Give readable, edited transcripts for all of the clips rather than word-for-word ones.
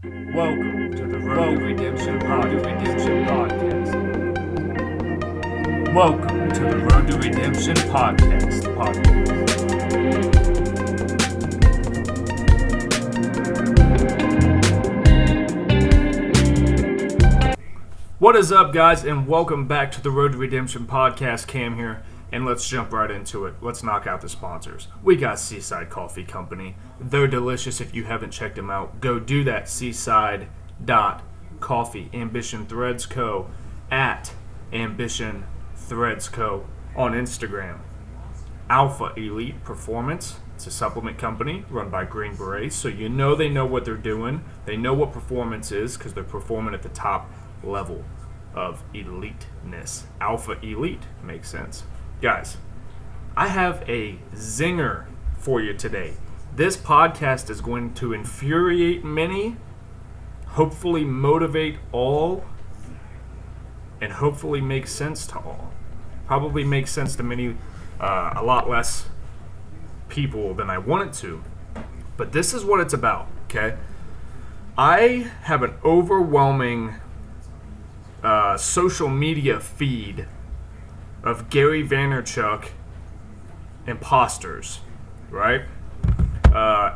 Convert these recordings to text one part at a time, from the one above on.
Welcome to the Road to Redemption Podcast. Welcome to the Road to Redemption Podcast. What is up, guys, and welcome back to the Road to Redemption Podcast. Cam here, and let's jump right into it. Let's knock out the sponsors. We got Seaside Coffee Company. They're delicious. If you haven't checked them out, go do that. Seaside.coffee. Ambition Threads Co. at Ambition Threads Co. on Instagram. Alpha Elite Performance. It's a supplement company run by Green Berets, so you know they know what they're doing. They know what performance is because they're performing at the top level of eliteness. Alpha Elite makes sense. Guys, I have a zinger for you today. This podcast is going to infuriate many, hopefully motivate all, and hopefully make sense to all. Probably makes sense to many, a lot less people than I want it to. But this is what it's about, okay? I have an overwhelming social media feed of Gary Vaynerchuk imposters, right?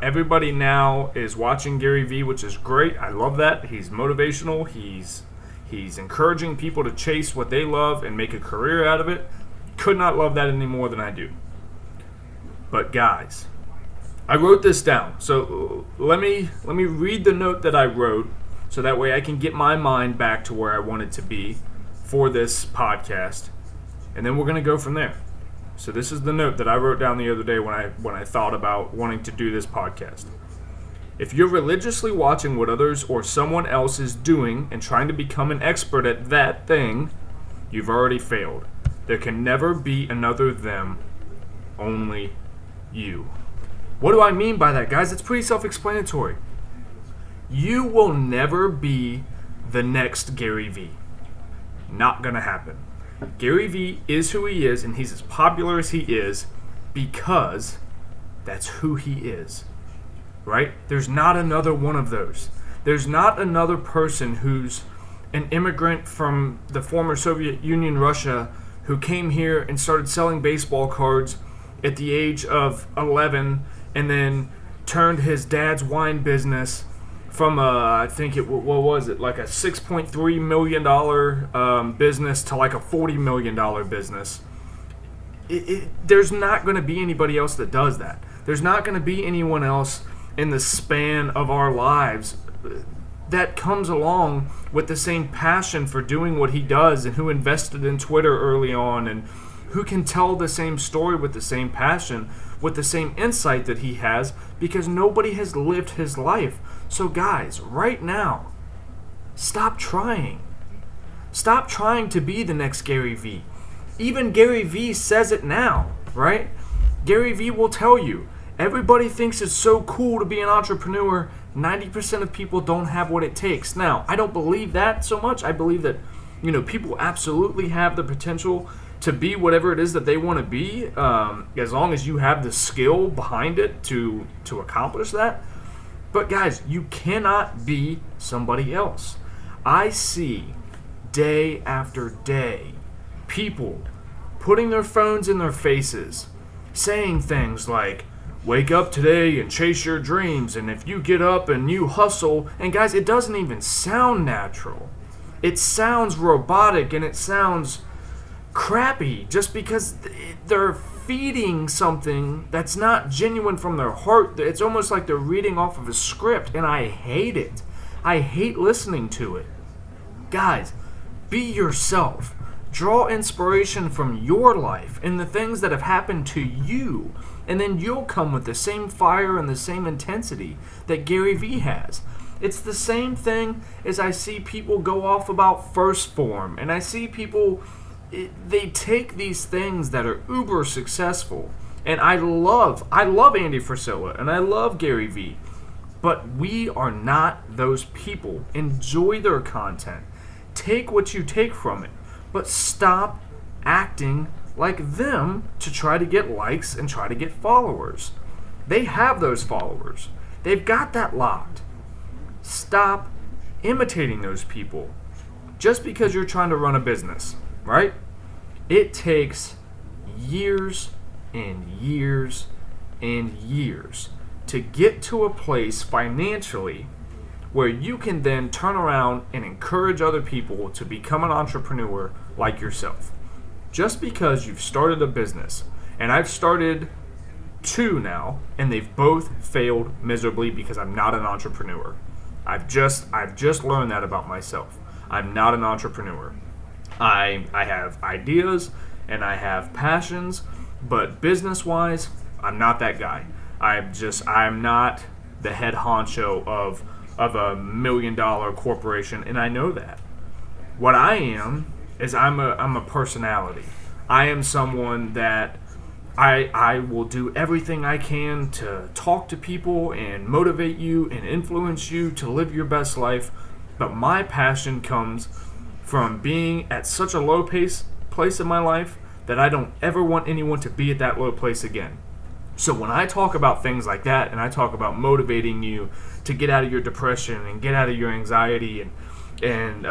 Everybody now is watching Gary V, which is great. I love that. He's motivational. He's encouraging people to chase what they love and make a career out of it. Could not love that any more than I do. But guys, I wrote this down. So let me read the note that I wrote so that way I can get my mind back to where I want it to be for this podcast. And then we're going to go from there. So this is the note that I wrote down the other day when I thought about wanting to do this podcast. If you're religiously watching what others or someone else is doing and trying to become an expert at that thing, you've already failed. There can never be another them, only you. What do I mean by that, guys? It's pretty self-explanatory. You will never be the next Gary V. Not gonna happen. Gary V is who he is, and he's as popular as he is because that's who he is, right? There's not another one of those. There's not another person who's an immigrant from the former Soviet Union, Russia, who came here and started selling baseball cards at the age of 11 and then turned his dad's wine business from like a $6.3 million business to like a $40 million business. There's not going to be anybody else that does that. There's not going to be anyone else in the span of our lives that comes along with the same passion for doing what he does and who invested in Twitter early on and who can tell the same story with the same passion, with the same insight that he has, because nobody has lived his life. So guys, right now, stop trying. Stop trying to be the next Gary V. Even Gary V says it now, right? Gary V will tell you, everybody thinks it's so cool to be an entrepreneur. 90% of people don't have what it takes. Now, I don't believe that so much. I believe that, people absolutely have the potential to be whatever it is that they want to be, as long as you have the skill behind it to accomplish that. But guys, you cannot be somebody else. I see day after day people putting their phones in their faces, saying things like, wake up today and chase your dreams, and if you get up and you hustle, and guys, it doesn't even sound natural. It sounds robotic and it sounds crappy just because they're feeding something that's not genuine from their heart. It's almost like they're reading off of a script, and I hate it. I hate listening to it. Guys, be yourself. Draw inspiration from your life and the things that have happened to you, and then you'll come with the same fire and the same intensity that Gary V has. It's the same thing as I see people go off about First Form, and I see people, they take these things that are uber successful, and I love Andy Frisella, and I love Gary V, but we are not those people. Enjoy their content. Take what you take from it, but stop acting like them to try to get likes and try to get followers. They have those followers. They've got that locked. Stop imitating those people. Just because you're trying to run a business, right? It takes years and years and years to get to a place financially where you can then turn around and encourage other people to become an entrepreneur like yourself. Just because you've started a business, and I've started 2 now, and they've both failed miserably because I'm not an entrepreneur. I've just learned that about myself. I'm not an entrepreneur. I have ideas and I have passions, but business-wise, I'm not that guy. I'm not the head honcho of a $1 million corporation, and I know that. What I am is I'm a personality. I am someone that I will do everything I can to talk to people and motivate you and influence you to live your best life. But my passion comes from being at such a low place in my life that I don't ever want anyone to be at that low place again. So when I talk about things like that, and I talk about motivating you to get out of your depression and get out of your anxiety and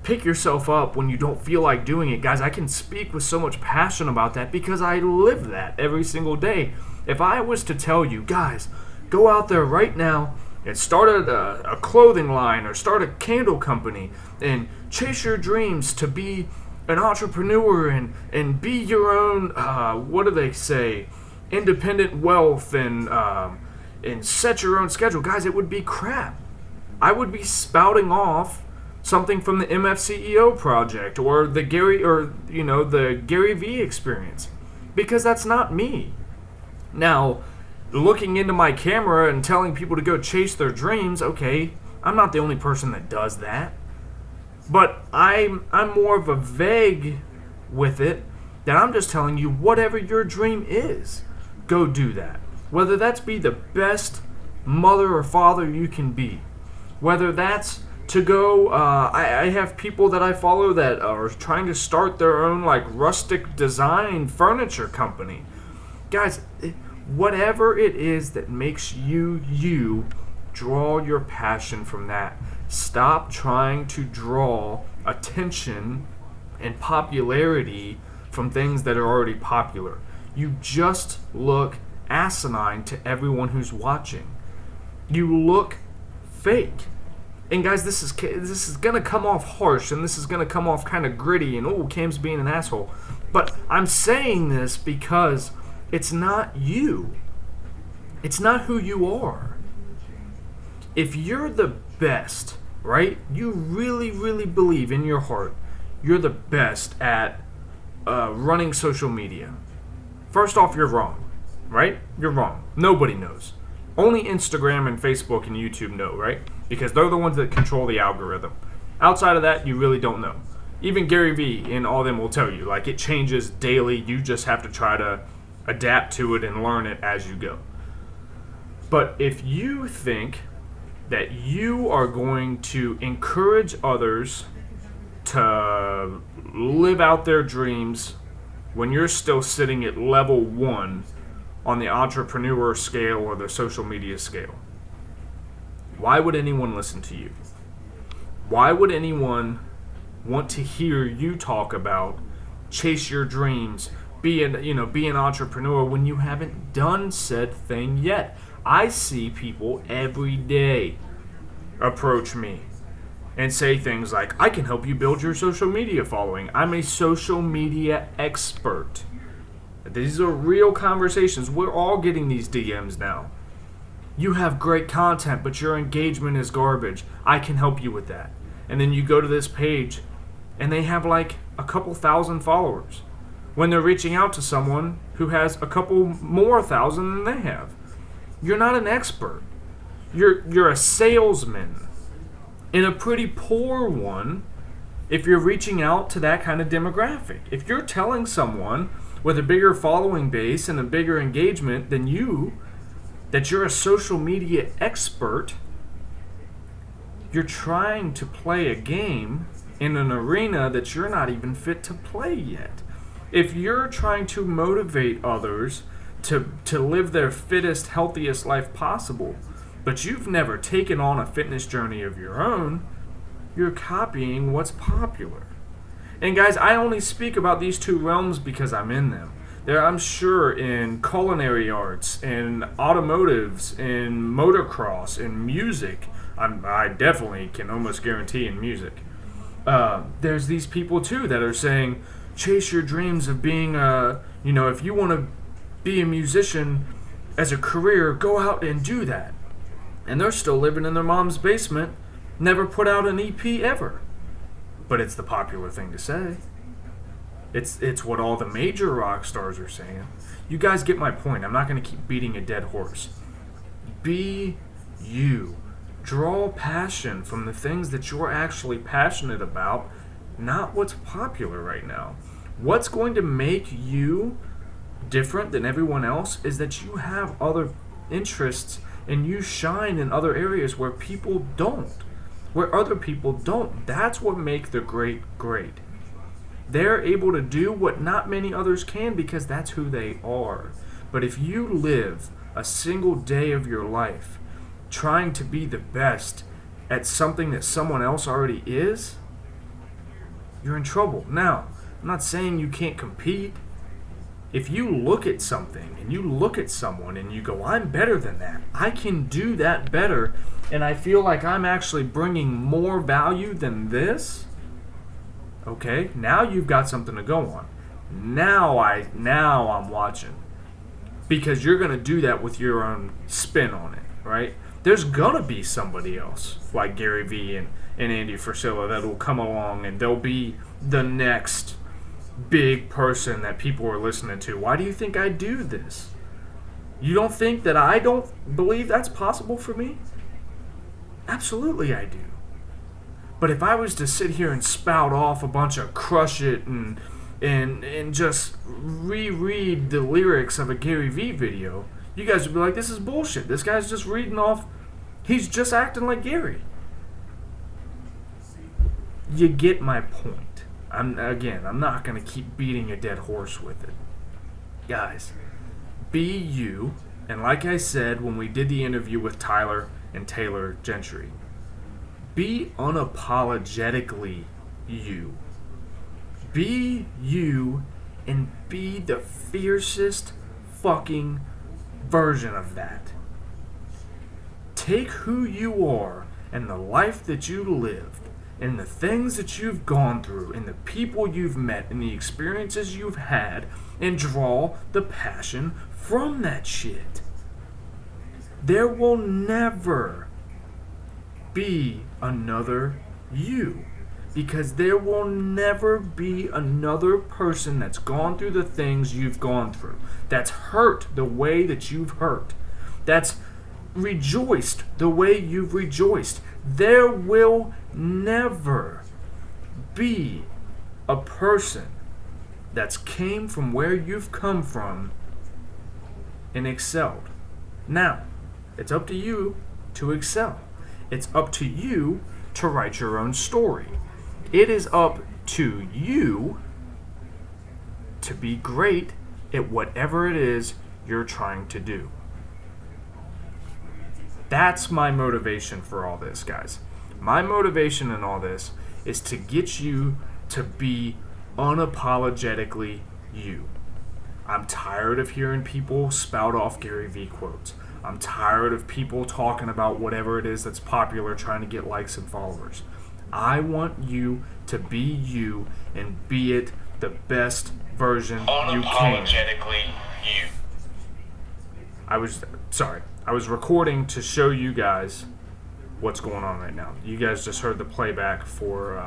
pick yourself up when you don't feel like doing it, guys, I can speak with so much passion about that because I live that every single day. If I was to tell you, guys, go out there right now and start a clothing line or start a candle company and chase your dreams to be an entrepreneur and be your own, what do they say, independent wealth and set your own schedule. Guys, it would be crap. I would be spouting off something from the MFCEO project or the Gary V experience, because that's not me. Now, looking into my camera and telling people to go chase their dreams, okay, I'm not the only person that does that. But I'm more of a vague with it, that I'm just telling you whatever your dream is, go do that. Whether that's be the best mother or father you can be, whether that's to go, I have people that I follow that are trying to start their own like rustic design furniture company. Guys, whatever it is that makes you, draw your passion from that. Stop trying to draw attention and popularity from things that are already popular. You just look asinine to everyone who's watching. You look fake. And guys, this is gonna come off harsh, and this is gonna come off kind of gritty, and Cam's being an asshole. But I'm saying this because it's not you. It's not who you are. If you're the best, right? You really, really believe in your heart you're the best at running social media. First off, you're wrong, right? You're wrong. Nobody knows. Only Instagram and Facebook and YouTube know, right? Because they're the ones that control the algorithm. Outside of that, you really don't know. Even Gary V and all them will tell you, like, it changes daily. You just have to try to adapt to it and learn it as you go. But if you think that you are going to encourage others to live out their dreams when you're still sitting at level 1 on the entrepreneur scale or the social media scale, why would anyone listen to you? Why would anyone want to hear you talk about chase your dreams, be an entrepreneur when you haven't done said thing yet? I see people every day approach me and say things like, I can help you build your social media following. I'm a social media expert. These are real conversations. We're all getting these DMs now. You have great content, but your engagement is garbage. I can help you with that. And then you go to this page, and they have like a couple thousand followers when they're reaching out to someone who has a couple more thousand than they have. You're not an expert. You're a salesman, and a pretty poor one if you're reaching out to that kind of demographic. If you're telling someone with a bigger following base and a bigger engagement than you that you're a social media expert, you're trying to play a game in an arena that you're not even fit to play yet. If you're trying to motivate others to live their fittest, healthiest life possible, but you've never taken on a fitness journey of your own, you're copying what's popular. And guys, I only speak about these two realms because I'm in them. I'm sure in culinary arts, in automotives, in motocross, in music. I definitely can almost guarantee in music. There's these people too that are saying, chase your dreams of being if you want to be a musician as a career, go out and do that. And they're still living in their mom's basement, never put out an EP ever. But it's the popular thing to say. It's what all the major rock stars are saying. You guys get my point. I'm not going to keep beating a dead horse. Be you. Draw passion from the things that you're actually passionate about, not what's popular right now. What's going to make you different than everyone else is that you have other interests and you shine in other areas where people don't, where other people don't. That's what makes the great great. They're able to do what not many others can because that's who they are. But if you live a single day of your life trying to be the best at something that someone else already is, you're in trouble. Now, I'm not saying you can't compete. If you look at something and you look at someone and you go, I'm better than that, I can do that better, and I feel like I'm actually bringing more value than this, okay, now you've got something to go on. Now I'm watching. Because you're going to do that with your own spin on it, right? There's going to be somebody else, like Gary Vee and Andy Frisella, that will come along and they'll be the next big person that people are listening to. Why do you think I do this? You don't think that I don't believe that's possible for me? Absolutely I do. But if I was to sit here and spout off a bunch of Crush It and just reread the lyrics of a Gary Vee video, you guys would be like, this is bullshit. This guy's just reading off, he's just acting like Gary. You get my point. I'm not going to keep beating a dead horse with it. Guys, be you. And like I said when we did the interview with Tyler and Taylor Gentry, be unapologetically you. Be you and be the fiercest fucking version of that. Take who you are and the life that you lived and the things that you've gone through and the people you've met and the experiences you've had and draw the passion from that shit. There will never be another you, because there will never be another person that's gone through the things you've gone through, that's hurt the way that you've hurt, that's rejoiced the way you've rejoiced. There will never be a person that's came from where you've come from and excelled. Now, it's up to you to excel. It's up to you to write your own story. It is up to you to be great at whatever it is you're trying to do. That's my motivation for all this, guys. My motivation in all this is to get you to be unapologetically you. I'm tired of hearing people spout off Gary Vee quotes. I'm tired of people talking about whatever it is that's popular, trying to get likes and followers. I want you to be you and be it the best version you can. Unapologetically you. I was recording to show you guys what's going on right now. You guys just heard the playback for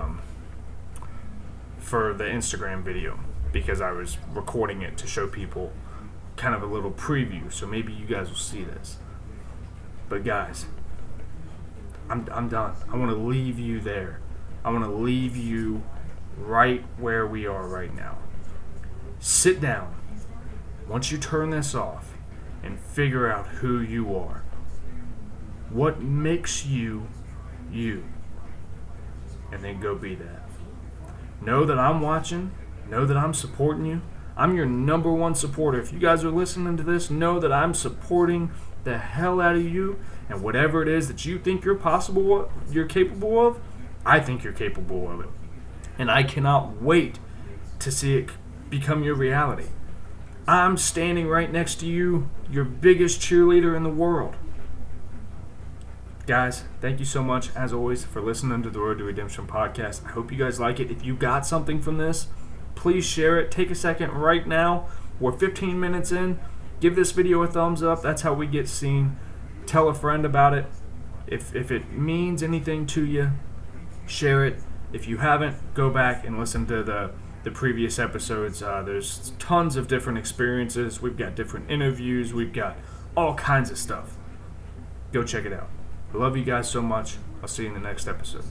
the Instagram video because I was recording it to show people kind of a little preview, so maybe you guys will see this. But guys, I'm done. I want to leave you there. I want to leave you right where we are right now. Sit down. Once you turn this off and figure out who you are. What makes you you? And then go be that. Know that I'm watching. Know that I'm supporting you. I'm your number one supporter. If you guys are listening to this, know that I'm supporting the hell out of you, and whatever it is that you think you're capable of, I think you're capable of it. And I cannot wait to see it become your reality. I'm standing right next to you, your biggest cheerleader in the world. Guys, thank you so much, as always, for listening to the Road to Redemption podcast. I hope you guys like it. If you got something from this, please share it. Take a second right now. We're 15 minutes in. Give this video a thumbs up. That's how we get seen. Tell a friend about it. If it means anything to you, share it. If you haven't, go back and listen to the previous episodes. There's tons of different experiences. We've got different interviews. We've got all kinds of stuff. Go check it out. I love you guys so much. I'll see you in the next episode.